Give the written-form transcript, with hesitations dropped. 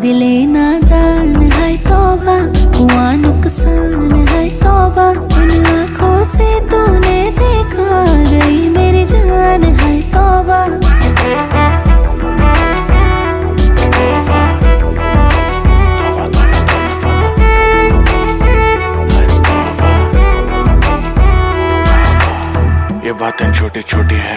दिले नादान है तौबा, हुआ नुकसान है तौबा। उन आँखों से तूने देखा, गई मेरी जान है तौबा। ये बातें छोटी छोटी है,